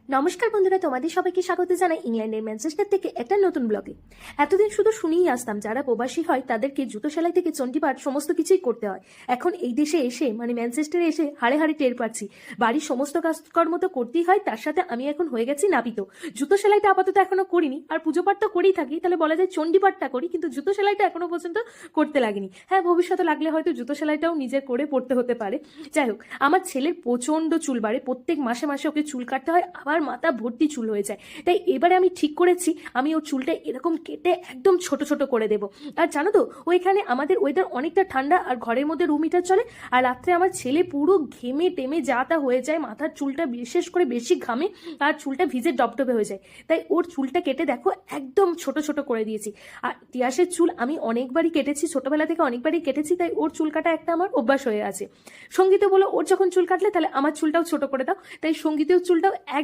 নমস্কার বন্ধুরা, তোমাদের সবাইকে স্বাগত জানাই ইংল্যান্ডের ম্যানচেস্টার থেকে একটা নতুন ব্লগে। এতদিন শুধু শুনেই আসতাম যারা প্রবাসী হয় তাদেরকে জুতো সেলাই থেকে চণ্ডীপাঠ সমস্ত কিছুই করতে হয়। এখন এই দেশে এসে মানে ম্যানচেস্টারে এসে হাড়ে হাড়ে টের পাচ্ছি বাড়ির সমস্ত কাজকর্ম তো করতেই হয়, তার সাথে আমি এখন হয়ে গেছি নাপিত। জুতো সেলাইটা আপাতত এখনো করিনি, আর পুজো পাঠ তো করেই থাকি, তাহলে বলা যায় চণ্ডীপাঠটা করি, কিন্তু জুতো সেলাইটা এখনো পর্যন্ত করতে লাগেনি। হ্যাঁ, ভবিষ্যতে লাগলে হয়তো জুতো সেলাইটাও নিজের করে পড়তে হতে পারে। যাই হোক, আমার ছেলের প্রচন্ড চুল বাড়ে, প্রত্যেক মাসে মাসে ওকে চুল কাটতে হয়, আবার মাথা ভর্তি চুল হয়ে যায়। তাই এবারে আমি ঠিক করেছি আমি ওর চুলটা এরকম কেটে একদম ছোট ছোট করে দেবো। আর জানো তো, ওইখানে আমাদের ওয়েদার অনেকটা ঠান্ডা, আর ঘরের মধ্যে রুম হিটার চলে, আর রাত্রে আমার ছেলে পুরো ঘেমে টেমে যা তা হয়ে যায়, মাথার চুলটা বিশেষ করে বেশি ঘামে, আর চুলটা ভিজে ডবডবে হয়ে যায়। তাই ওর চুলটা কেটে দেখো একদম ছোট ছোট করে দিয়েছি। আর তিয়াসের চুল আমি অনেকবারই কেটেছি, ছোটবেলা থেকে অনেকবারই কেটেছি, তাই ওর চুল কাটা একটা আমার অভ্যাস হয়ে আছে। সঙ্গীতও বলো ওর যখন চুল কাটলে তাহলে আমার চুলটাও ছোট করে দাও, তাই সঙ্গীতেও চুলটাও